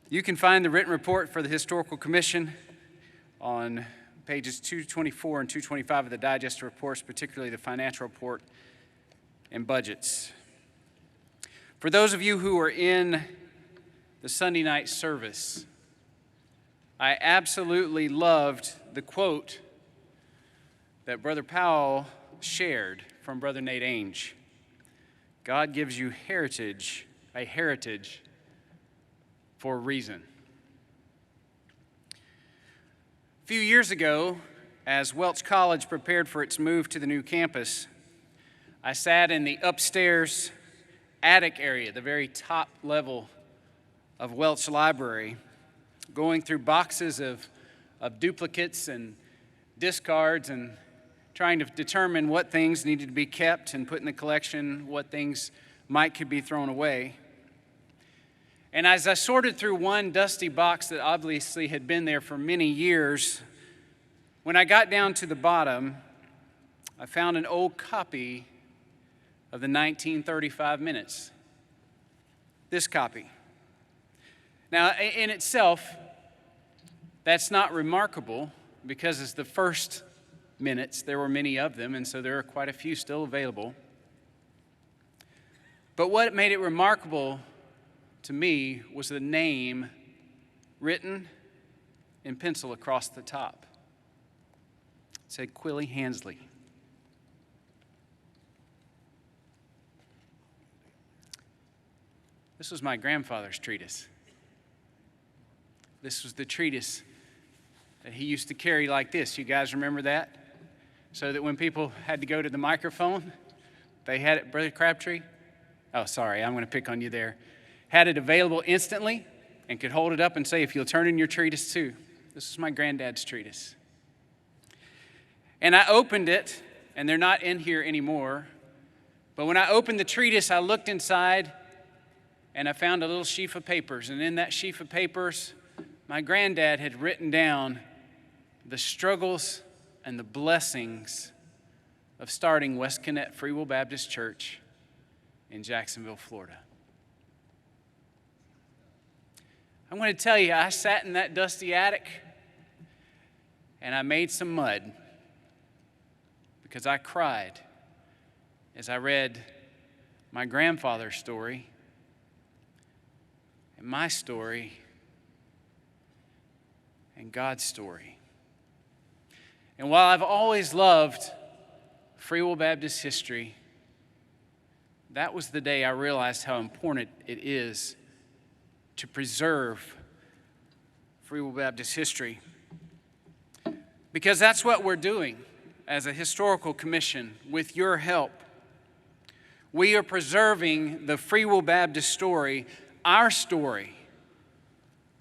You can find the written report for the Historical Commission on pages 224 and 225 of the digest reports, particularly the financial report and budgets. For those of you who were in the Sunday night service, I absolutely loved the quote that Brother Powell shared from Brother Nate Ainge. God gives you a heritage for a reason. A few years ago, as Welch College prepared for its move to the new campus, I sat in the upstairs attic area, the very top level of Welch Library, going through boxes of duplicates and discards and trying to determine what things needed to be kept and put in the collection, what things could be thrown away. And as I sorted through one dusty box that obviously had been there for many years, when I got down to the bottom, I found an old copy of the 1935 minutes. This copy. Now, in itself, that's not remarkable because it's the first minutes. There were many of them, and so there are quite a few still available. But what made it remarkable to me was the name written in pencil across the top. It said Quilly Hansley. This was my grandfather's treatise. This was the treatise that he used to carry like this. You guys remember that? So that when people had to go to the microphone, they had it, Brother Crabtree? Oh, sorry, I'm going to pick on you there. Had it available instantly and could hold it up and say, if you'll turn in your treatise too. This is my granddad's treatise. And I opened it, and they're not in here anymore. But when I opened the treatise, I looked inside, and I found a little sheaf of papers. And in that sheaf of papers, my granddad had written down the struggles and the blessings of starting West Connect Free Will Baptist Church in Jacksonville, Florida. I'm going to tell you, I sat in that dusty attic and I made some mud because I cried as I read my grandfather's story and my story and God's story. And while I've always loved Free Will Baptist history, that was the day I realized how important it is to preserve Free Will Baptist history. Because that's what we're doing as a historical commission with your help. We are preserving the Free Will Baptist story, our story,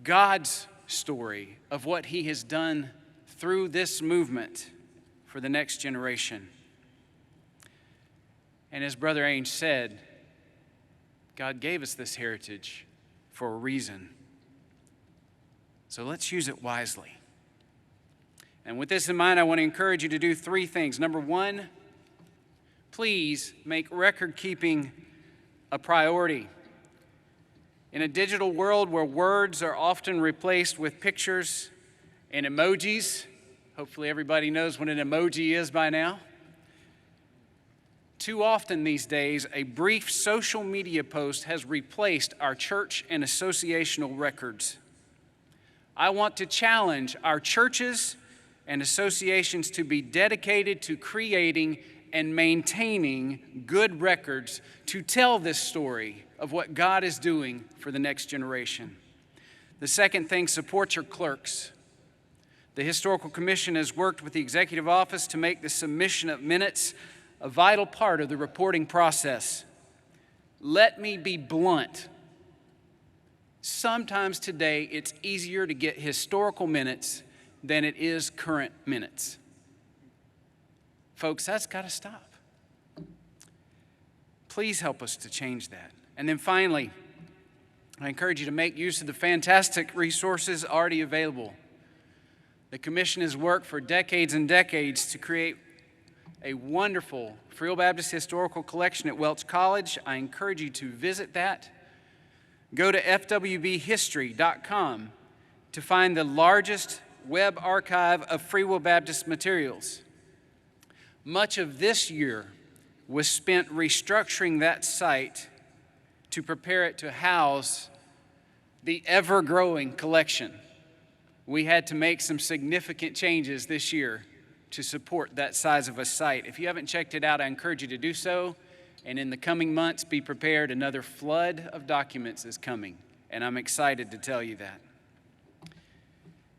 God's story of what He has done through this movement for the next generation. And as Brother Ainge said, God gave us this heritage for a reason. So let's use it wisely. And with this in mind, I want to encourage you to do three things. Number one, please make record keeping a priority. In a digital world where words are often replaced with pictures and emojis, hopefully everybody knows what an emoji is by now. Too often these days, a brief social media post has replaced our church and associational records. I want to challenge our churches and associations to be dedicated to creating and maintaining good records to tell this story of what God is doing for the next generation. The second thing, support your clerks. The Historical Commission has worked with the Executive Office to make the submission of minutes a vital part of the reporting process. Let me be blunt. Sometimes today it's easier to get historical minutes than it is current minutes. Folks, that's got to stop. Please help us to change that. And then finally, I encourage you to make use of the fantastic resources already available. The Commission has worked for decades and decades to create a wonderful Free Will Baptist historical collection at Welch College. I encourage you to visit that. Go to fwbhistory.com to find the largest web archive of Free Will Baptist materials. Much of this year was spent restructuring that site to prepare it to house the ever-growing collection. We had to make some significant changes this year to support that size of a site. If you haven't checked it out, I encourage you to do so. And in the coming months, be prepared. Another flood of documents is coming, and I'm excited to tell you that.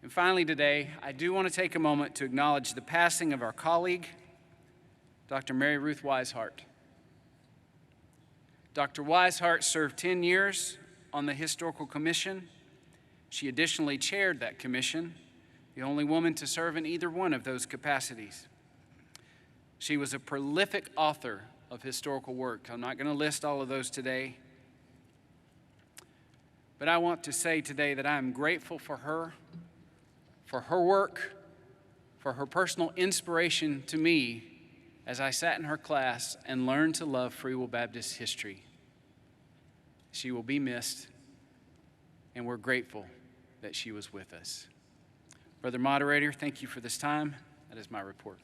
And finally today, I do want to take a moment to acknowledge the passing of our colleague, Dr. Mary Ruth Weishart. Dr. Weishart served 10 years on the Historical Commission. She additionally chaired that commission, the only woman to serve in either one of those capacities. She was a prolific author of historical work. I'm not going to list all of those today, but I want to say today that I am grateful for her work, for her personal inspiration to me as I sat in her class and learned to love Free Will Baptist history. She will be missed, and we're grateful that she was with us. Brother Moderator, thank you for this time. That is my report.